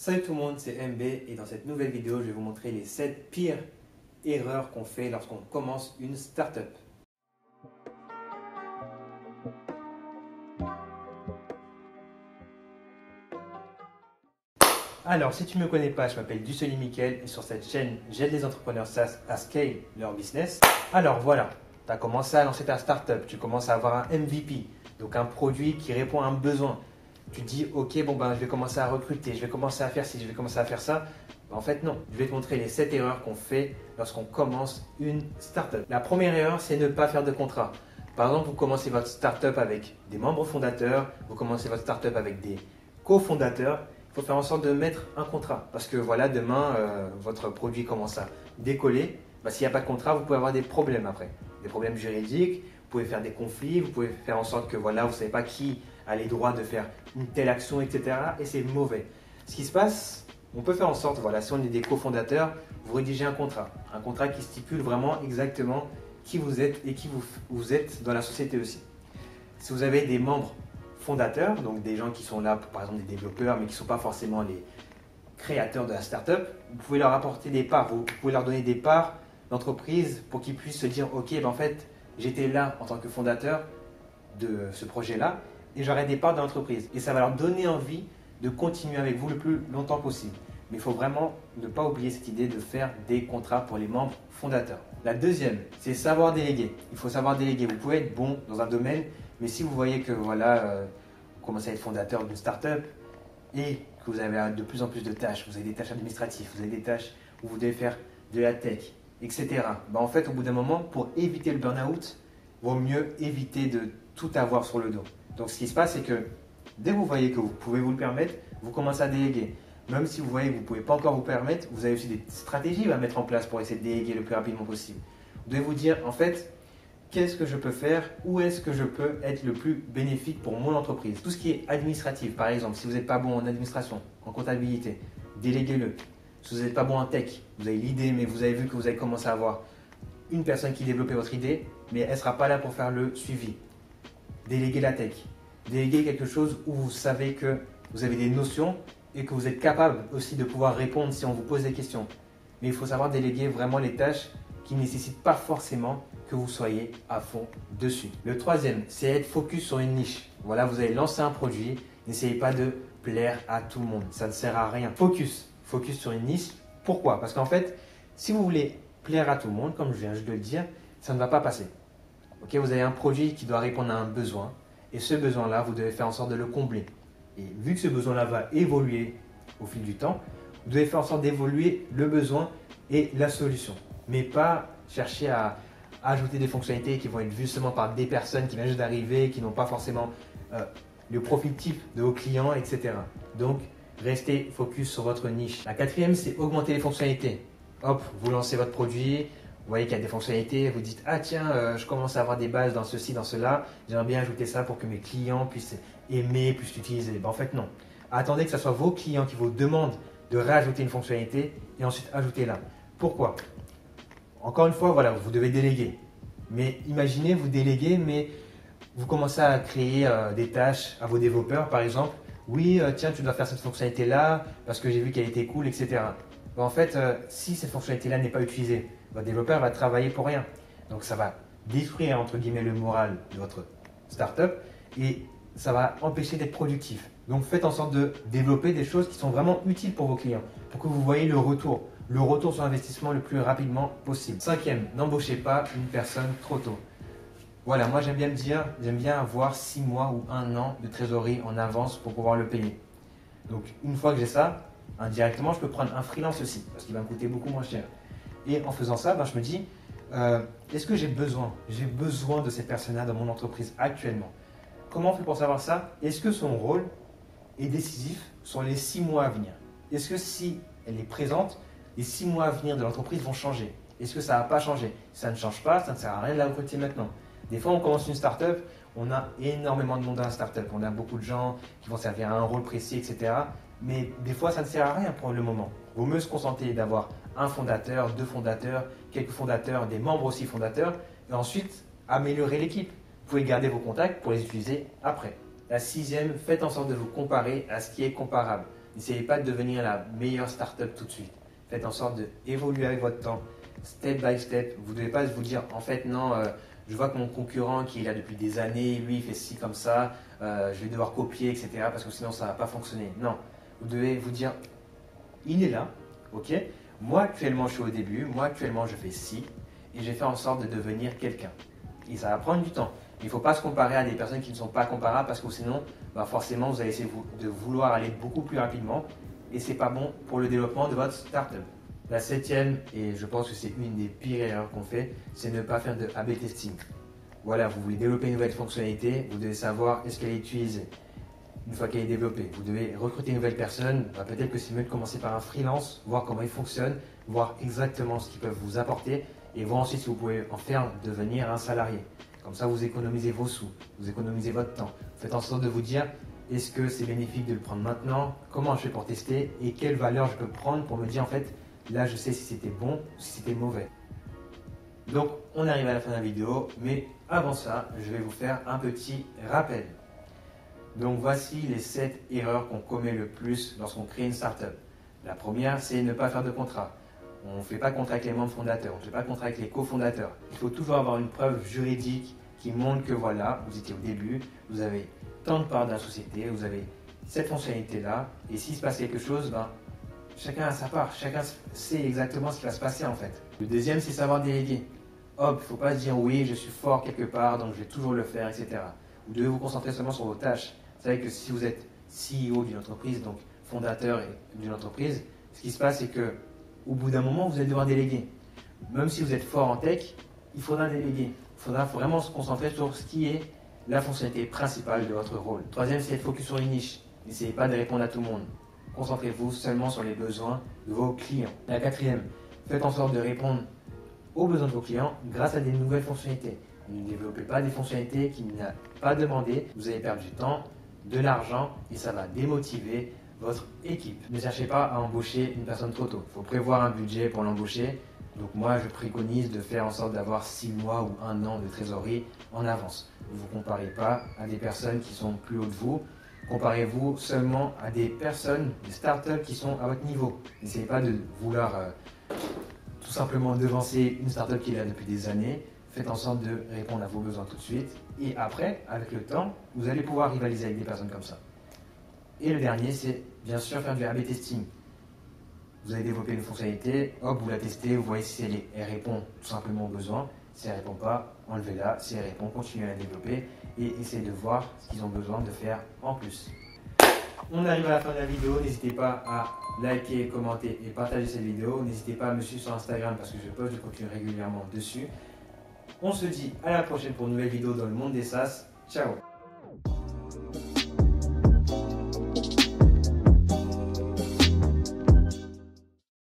Salut tout le monde, c'est MB et dans cette nouvelle vidéo, je vais vous montrer les 7 pires erreurs qu'on fait lorsqu'on commence une startup. Alors, si tu ne me connais pas, je m'appelle Dussely Mickaël et sur cette chaîne, j'aide les entrepreneurs SaaS à scale leur business. Alors voilà, tu as commencé à lancer ta startup, tu commences à avoir un MVP, donc un produit qui répond à un besoin. Tu te dis, ok, je vais commencer à recruter, je vais commencer à faire ci, je vais commencer à faire ça. En fait, non. Je vais te montrer les 7 erreurs qu'on fait lorsqu'on commence une startup. La première erreur, c'est ne pas faire de contrat. Par exemple, vous commencez votre startup avec des membres fondateurs, vous commencez votre startup avec des cofondateurs. Il faut faire en sorte de mettre un contrat. Parce que voilà, demain, votre produit commence à décoller. S'il n'y a pas de contrat, vous pouvez avoir des problèmes après. Des problèmes juridiques, vous pouvez faire des conflits, vous pouvez faire en sorte que voilà, vous ne savez pas qui a les droits de faire une telle action, etc. Et c'est mauvais. Ce qui se passe, on peut faire en sorte, voilà, si on est des cofondateurs, vous rédigez un contrat qui stipule vraiment exactement qui vous êtes et qui vous êtes dans la société aussi. Si vous avez des membres fondateurs, donc des gens qui sont là, par exemple des développeurs, mais qui ne sont pas forcément les créateurs de la startup, vous pouvez leur apporter des parts, vous pouvez leur donner des parts d'entreprise pour qu'ils puissent se dire, ok, en fait, j'étais là en tant que fondateur de ce projet-là et j'aurai des parts de l'entreprise. Et ça va leur donner envie de continuer avec vous le plus longtemps possible. Mais il faut vraiment ne pas oublier cette idée de faire des contrats pour les membres fondateurs. La deuxième, c'est savoir déléguer. Il faut savoir déléguer. Vous pouvez être bon dans un domaine, mais si vous voyez que voilà, vous commencez à être fondateur d'une startup et que vous avez de plus en plus de tâches, vous avez des tâches administratives, vous avez des tâches où vous devez faire de la tech, etc. En fait, au bout d'un moment, pour éviter le burn-out, il vaut mieux éviter de tout avoir sur le dos. Donc, ce qui se passe, c'est que dès que vous voyez que vous pouvez vous le permettre, vous commencez à déléguer. Même si vous voyez que vous ne pouvez pas encore vous permettre, vous avez aussi des stratégies à mettre en place pour essayer de déléguer le plus rapidement possible. Vous devez vous dire, en fait, qu'est-ce que je peux faire? Où est-ce que je peux être le plus bénéfique pour mon entreprise? Tout ce qui est administratif, par exemple, si vous n'êtes pas bon en administration, en comptabilité, déléguez-le. Si vous n'êtes pas bon en tech, vous avez l'idée, mais vous avez vu que vous avez commencé à avoir une personne qui développait votre idée, mais elle ne sera pas là pour faire le suivi. Déléguez la tech. Déléguez quelque chose où vous savez que vous avez des notions et que vous êtes capable aussi de pouvoir répondre si on vous pose des questions. Mais il faut savoir déléguer vraiment les tâches qui ne nécessitent pas forcément que vous soyez à fond dessus. Le troisième, c'est être focus sur une niche. Voilà, vous allez lancer un produit, n'essayez pas de plaire à tout le monde, ça ne sert à rien. Focus sur une niche. Pourquoi? Parce qu'en fait, si vous voulez plaire à tout le monde, comme je viens juste de le dire, ça ne va pas passer. Ok, vous avez un produit qui doit répondre à un besoin et ce besoin-là, vous devez faire en sorte de le combler. Et vu que ce besoin-là va évoluer au fil du temps, vous devez faire en sorte d'évoluer le besoin et la solution. Mais pas chercher à ajouter des fonctionnalités qui vont être vues seulement par des personnes qui viennent juste d'arriver, qui n'ont pas forcément le profil type de vos clients, etc. Donc, restez focus sur votre niche. La quatrième, c'est augmenter les fonctionnalités. Hop, vous lancez votre produit, vous voyez qu'il y a des fonctionnalités, vous dites « Ah tiens, je commence à avoir des bases dans ceci, dans cela, j'aimerais bien ajouter ça pour que mes clients puissent aimer, puissent l'utiliser. » En fait, non. Attendez que ce soit vos clients qui vous demandent de rajouter une fonctionnalité et ensuite ajoutez-la. Pourquoi? Encore une fois, voilà, vous devez déléguer. Mais imaginez, vous déléguez, mais vous commencez à créer des tâches à vos développeurs, par exemple. Oui, tiens, tu dois faire cette fonctionnalité-là parce que j'ai vu qu'elle était cool, etc. En fait, si cette fonctionnalité-là n'est pas utilisée, votre développeur va travailler pour rien. Donc, ça va détruire, entre guillemets, le moral de votre startup et ça va empêcher d'être productif. Donc, faites en sorte de développer des choses qui sont vraiment utiles pour vos clients, pour que vous voyez le retour sur investissement le plus rapidement possible. Cinquième, n'embauchez pas une personne trop tôt. Voilà, moi j'aime bien avoir 6 mois ou 1 an de trésorerie en avance pour pouvoir le payer. Donc, une fois que j'ai ça, indirectement, je peux prendre un freelance aussi, parce qu'il va me coûter beaucoup moins cher. Et en faisant ça, je me dis, est-ce que j'ai besoin de cette personne-là dans mon entreprise actuellement? Comment on fait pour savoir ça? Est-ce que son rôle est décisif sur les 6 mois à venir? Est-ce que si elle est présente, les 6 mois à venir de l'entreprise vont changer? Est-ce que ça va pas changer? Si ça ne change pas, ça ne sert à rien de la recruter maintenant. Des fois, on commence une startup, on a énormément de monde dans la startup. On a beaucoup de gens qui vont servir à un rôle précis, etc. Mais des fois, ça ne sert à rien pour le moment. Il vaut mieux se concentrer d'avoir un fondateur, 2 fondateurs, quelques fondateurs, des membres aussi fondateurs, et ensuite améliorer l'équipe. Vous pouvez garder vos contacts pour les utiliser après. La 6e, faites en sorte de vous comparer à ce qui est comparable. N'essayez pas de devenir la meilleure startup tout de suite. Faites en sorte d'évoluer avec votre temps, step by step. Vous ne devez pas vous dire, en fait, non, je vois que mon concurrent qui est là depuis des années, lui, il fait ci comme ça, je vais devoir copier, etc. parce que sinon, ça ne va pas fonctionner. Non, vous devez vous dire, il est là, ok? Moi, actuellement, je suis au début. Moi, actuellement, je fais ci. Et j'ai fait en sorte de devenir quelqu'un. Et ça va prendre du temps. Il ne faut pas se comparer à des personnes qui ne sont pas comparables parce que sinon, forcément, vous allez essayer de vouloir aller beaucoup plus rapidement et ce n'est pas bon pour le développement de votre startup. La septième, et je pense que c'est une des pires erreurs qu'on fait, c'est ne pas faire de A/B testing. Voilà, vous voulez développer une nouvelle fonctionnalité, vous devez savoir est-ce qu'elle est utilisée. Une fois qu'elle est développée, vous devez recruter une nouvelle personne. Peut-être que c'est mieux de commencer par un freelance, voir comment il fonctionne, voir exactement ce qu'ils peuvent vous apporter et voir ensuite si vous pouvez en faire devenir un salarié. Comme ça, vous économisez vos sous, vous économisez votre temps. Faites en sorte de vous dire, est-ce que c'est bénéfique de le prendre maintenant? Comment je fais pour tester? Et quelle valeur je peux prendre pour me dire, en fait, là, je sais si c'était bon ou si c'était mauvais. Donc, on arrive à la fin de la vidéo, mais avant ça, je vais vous faire un petit rappel. Donc, voici les 7 erreurs qu'on commet le plus lorsqu'on crée une startup. La première, c'est ne pas faire de contrat. On ne fait pas de contrat avec les membres fondateurs, on ne fait pas de contrat avec les cofondateurs. Il faut toujours avoir une preuve juridique qui montre que voilà, vous étiez au début, vous avez tant de parts dans la société, vous avez cette fonctionnalité-là, et s'il se passe quelque chose, chacun a sa part, chacun sait exactement ce qui va se passer en fait. Le deuxième, c'est savoir déléguer. Hop, il ne faut pas se dire oui, je suis fort quelque part, donc je vais toujours le faire, etc. Vous devez vous concentrer seulement sur vos tâches. Vous savez que si vous êtes CEO d'une entreprise, donc fondateur d'une entreprise, ce qui se passe, c'est que au bout d'un moment, vous allez devoir déléguer. Même si vous êtes fort en tech, il faudra déléguer. Il faudra vraiment se concentrer sur ce qui est la fonctionnalité principale de votre rôle. Troisième, c'est être focus sur une niche. N'essayez pas de répondre à tout le monde. Concentrez-vous seulement sur les besoins de vos clients. La quatrième, faites en sorte de répondre aux besoins de vos clients grâce à des nouvelles fonctionnalités. Ne développez pas des fonctionnalités qui n'ont pas demandé. Vous allez perdre du temps, de l'argent et ça va démotiver votre équipe. Ne cherchez pas à embaucher une personne trop tôt. Il faut prévoir un budget pour l'embaucher. Donc moi, je préconise de faire en sorte d'avoir 6 mois ou 1 an de trésorerie en avance. Ne vous comparez pas à des personnes qui sont plus haut de vous. Comparez-vous seulement à des personnes, des startups qui sont à votre niveau. N'essayez pas de vouloir tout simplement devancer une startup qui est là depuis des années. Faites en sorte de répondre à vos besoins tout de suite. Et après, avec le temps, vous allez pouvoir rivaliser avec des personnes comme ça. Et le dernier, c'est bien sûr faire du A/B testing. Vous allez développer une fonctionnalité, hop, vous la testez, vous voyez si elle répond tout simplement aux besoins. Si elle ne répond pas, enlevez-la. Si elle répond, continuez à la développer et essayez de voir ce qu'ils ont besoin de faire en plus. On arrive à la fin de la vidéo. N'hésitez pas à liker, commenter et partager cette vidéo. N'hésitez pas à me suivre sur Instagram parce que je poste du contenu régulièrement dessus. On se dit à la prochaine pour une nouvelle vidéo dans le monde des SaaS. Ciao!